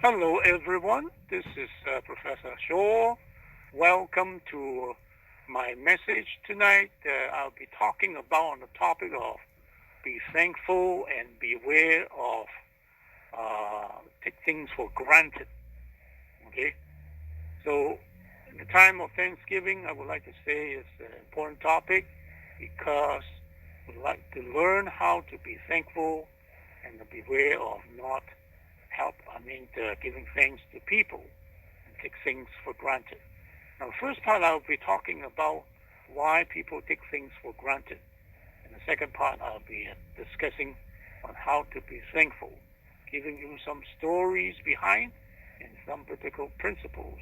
Hello, everyone. This is Professor Shaw. Welcome to my message tonight. I'll be talking about on the topic of be thankful and beware of take things for granted. Okay. So, in the time of Thanksgiving, I would like to say it's an important topic because we'd like to learn how to be thankful and beware of not giving thanks to people and take things for granted. Now, the first part I'll be talking about why people take things for granted. And the second part I'll be discussing on how to be thankful, giving you some stories behind and some practical principles.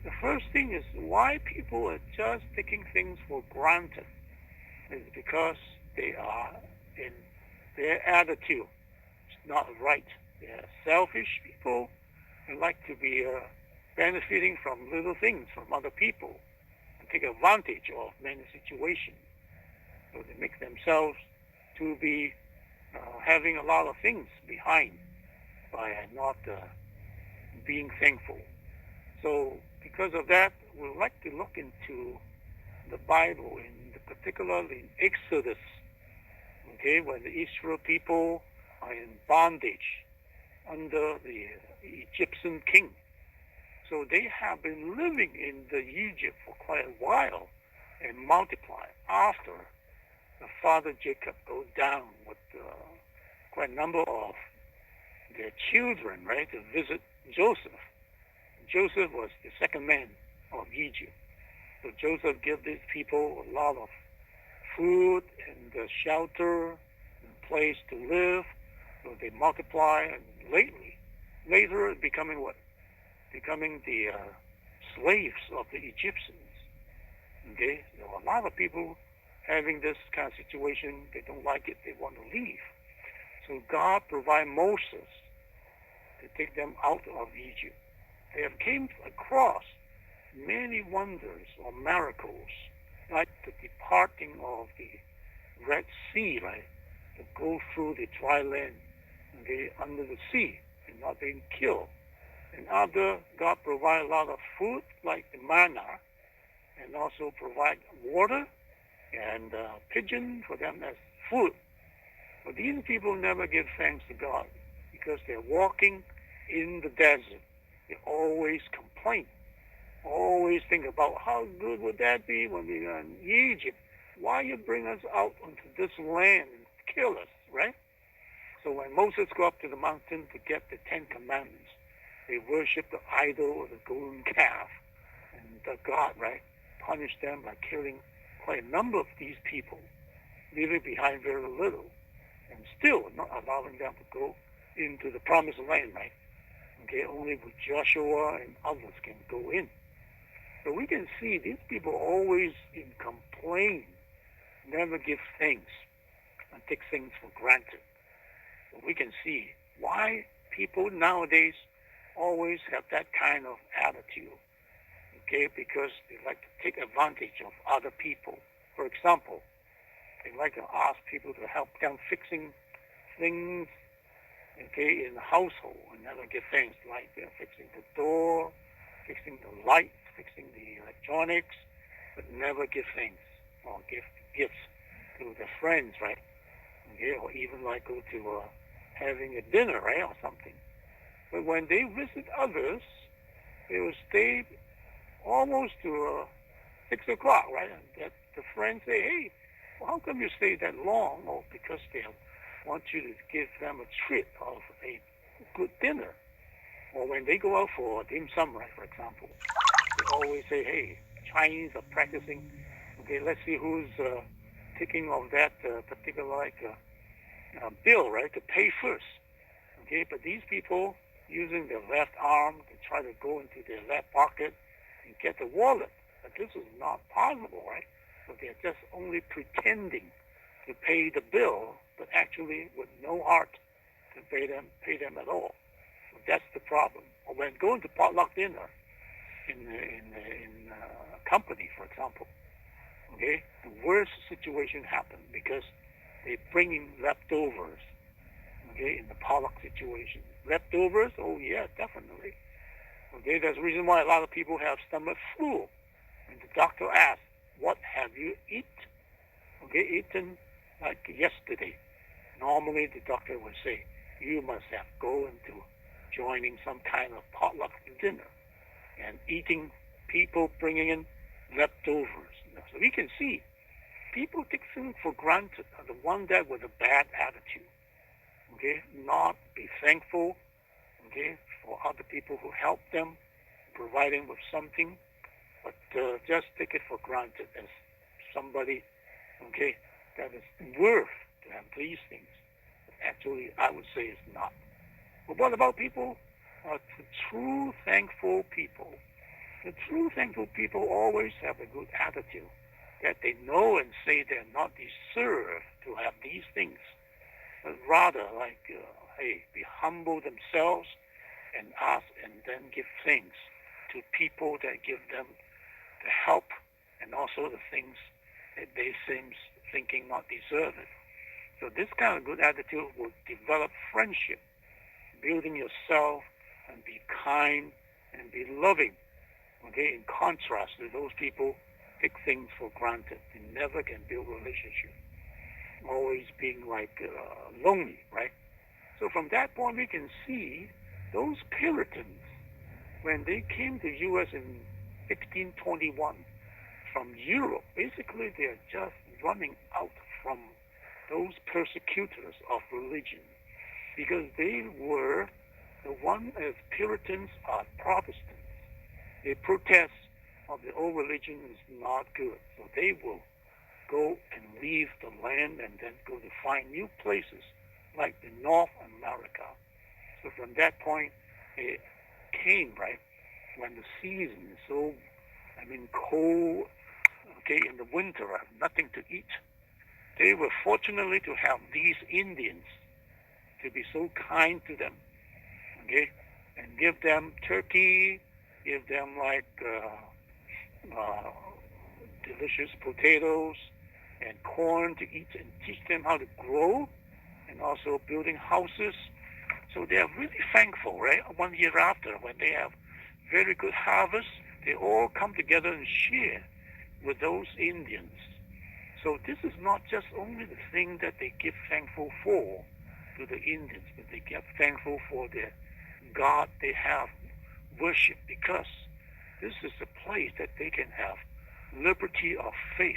The first thing is why people are just taking things for granted is because they are in their attitude. It's not right. They're selfish people and like to be benefiting from little things from other people and take advantage of many situations. So they make themselves to be having a lot of things behind by not being thankful. So because of that, we'd like to look into the Bible, particularly in Exodus, okay, when the Israel people are in bondage under the Egyptian king. So they have been living in the Egypt for quite a while and multiply after the father Jacob goes down with quite a number of their children, right, to visit Joseph. Joseph was the second man of Egypt. So Joseph gave these people a lot of food and shelter and place to live. So they multiply, and later becoming what? Becoming the slaves of the Egyptians. Okay, there were a lot of people having this kind of situation. They don't like it. They want to leave. So God provided Moses to take them out of Egypt. They have came across many wonders or miracles, like the departing of the Red Sea, right, to go through the dry land, under the sea and not being killed. And other, God provide a lot of food like the manna, and also provide water and pigeon for them as food. But these people never give thanks to God because they're walking in the desert. They always complain, always think about how good would that be when we are in Egypt. Why you bring us out onto this land and kill us, right? So when Moses go up to the mountain to get the Ten Commandments, they worship the idol of the golden calf. And the God, right, punished them by killing quite a number of these people, leaving behind very little, and still not allowing them to go into the promised land, right? Okay, only with Joshua and others can go in. So we can see these people always in complain, never give thanks, and take things for granted. So we can see why people nowadays always have that kind of attitude. Okay, because they like to take advantage of other people. For example, they like to ask people to help them fixing things, okay, in the household, and never give thanks, like they're fixing the door, fixing the light, fixing the electronics, but never give thanks or give gifts to their friends, right? Okay, or even like go to having a dinner, right, or something. But when they visit others, they will stay almost to 6 o'clock, right? And the friends say, hey, well, how come you stay that long? Oh, because they want you to give them a treat of a good dinner. Or when they go out for dim sum, right, for example, they always say, hey, Chinese are practicing, okay, let's see who's taking of that particular bill, right, to pay first. Okay, but these people using their left arm to try to go into their left pocket and get the wallet. But this is not possible, right? So they're just only pretending to pay the bill, but actually with no heart to pay them at all. So that's the problem. Or when going to potluck dinner in a company, for example, okay, the worst situation happened because they bring in leftovers, okay, in the potluck situation. Leftovers? Oh, yeah, definitely. Okay, that's the reason why a lot of people have stomach flu. And the doctor asks, what have you eaten like yesterday? Normally, the doctor would say, you must have gone into joining some kind of potluck dinner and eating people bringing in leftovers. So we can see people take things for granted are the one that with a bad attitude. Okay, not be thankful. Okay, for other people who help them, providing with something, but just take it for granted as somebody. Okay, that is worth to have these things. Actually, I would say it's not. But what about people? The true thankful people. The true thankful people always have a good attitude, that they know and say they're not deserved to have these things, but rather like, hey, be humble themselves and ask and then give thanks to people that give them the help and also the things that they seem thinking not deserve it. So this kind of good attitude will develop friendship, building yourself and be kind and be loving. Okay, in contrast to those people take things for granted. They never can build relationship. Always being like lonely, right? So from that point we can see those Puritans, when they came to U.S. in 1521 from Europe, basically they are just running out from those persecutors of religion, because they were the one as Puritans are Protestants. They protest of the old religion is not good, so they will go and leave the land and then go to find new places like the North America. So from that point, it came, right, when the season is so, cold, okay, in the winter, have nothing to eat. They were fortunately to have these Indians to be so kind to them, okay, and give them turkey, give them like delicious potatoes and corn to eat and teach them how to grow and also building houses. So they are really thankful, right? 1 year after, when they have very good harvest, they all come together and share with those Indians. So this is not just only the thing that they give thankful for to the Indians, but they give thankful for their God they have worship, because this is a place that they can have liberty of faith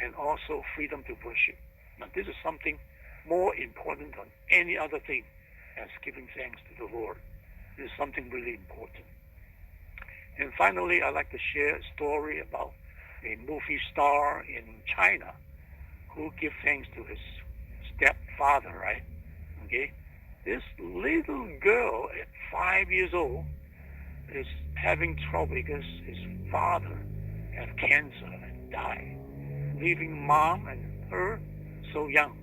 and also freedom to worship. Now this is something more important than any other thing as giving thanks to the Lord. This is something really important. And finally, I'd like to share a story about a movie star in China who gives thanks to his stepfather, right? Okay? This little girl at 5 years old is having trouble because his father had cancer and died, leaving mom and her so young.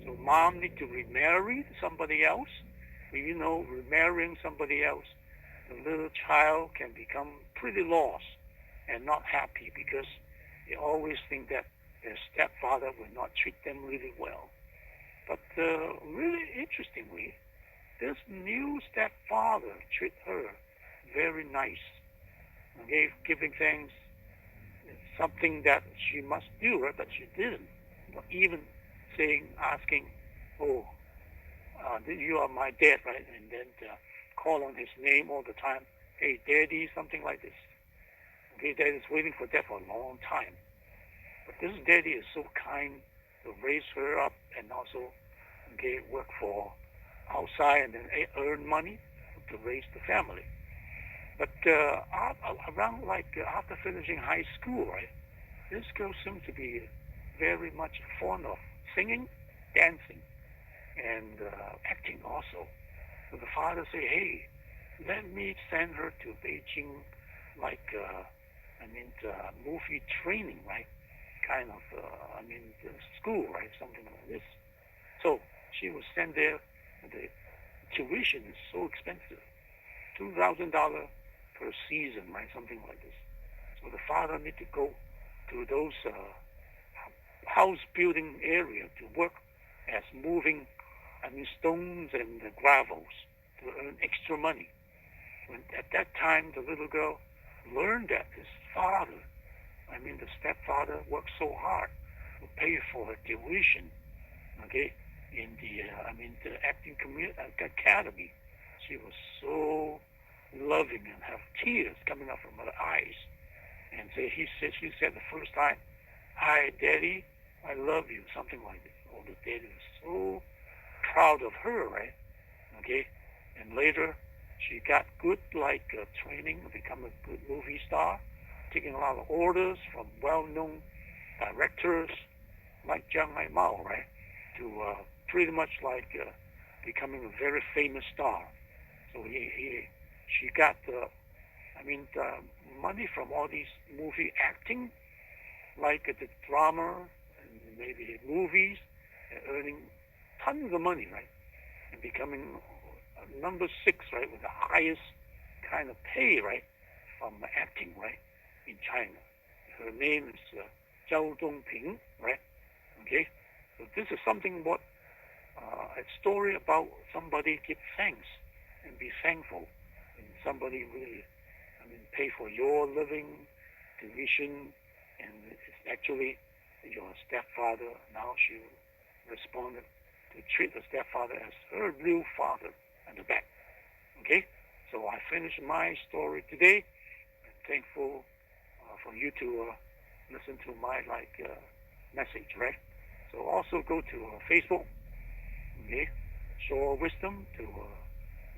So mom need to remarry somebody else. You know, remarrying somebody else, the little child can become pretty lost and not happy, because they always think that their stepfather will not treat them really well. But really interestingly, this new stepfather treat her very nice. Okay, giving thanks is something that she must do, right? But she didn't. Not even asking, oh, you are my dad, right? And then call on his name all the time. Hey, daddy, something like this. Okay, dad is waiting for that for a long time. But this daddy is so kind to raise her up and also, okay, work for outside and then earn money to raise the family. But around after finishing high school, right, this girl seems to be very much fond of singing, dancing, and acting also. So the father say, hey, let me send her to Beijing, movie training, right? Kind of, school, right? Something like this. So she was sent there. The tuition is so expensive, $2,000 per season, right? Something like this. So the father need to go to those house building area to work as moving, stones and gravels to earn extra money. When at that time, the little girl learned that his father, the stepfather, worked so hard to pay for her tuition, okay, in the acting academy. She was so loving and have tears coming out from her eyes. And she said the first time, "Hi, Daddy, I love you," something like this. Oh, the daddy was so proud of her, right? Okay, and later she got good training to become a good movie star, taking a lot of orders from well-known directors like Jiang Hai Mao, right? To pretty much becoming a very famous star. So she got the money from all these movie acting, like the drama and maybe movies, and earning tons of money, right? And becoming number 6, right, with the highest kind of pay, right, from acting, right, in China. Her name is Zhao Dongping, right? Okay, so this is something a story about somebody give thanks and be thankful, and somebody really, pay for your living, tuition, and it's actually your stepfather. Now she responded to treat the stepfather as her real father at the back. Okay, so I finished my story today. I'm thankful for you to listen to my message, right? So also go to Facebook, okay, Shaw Wisdom, to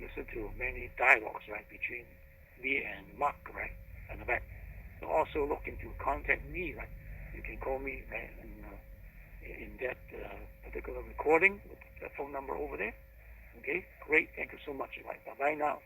listen to many dialogues, right, between me and Mark, right, at the back. So also looking to contact me, right? You can call me, right, in that particular recording with that phone number over there. Okay, great. Thank you so much. Right, bye bye now.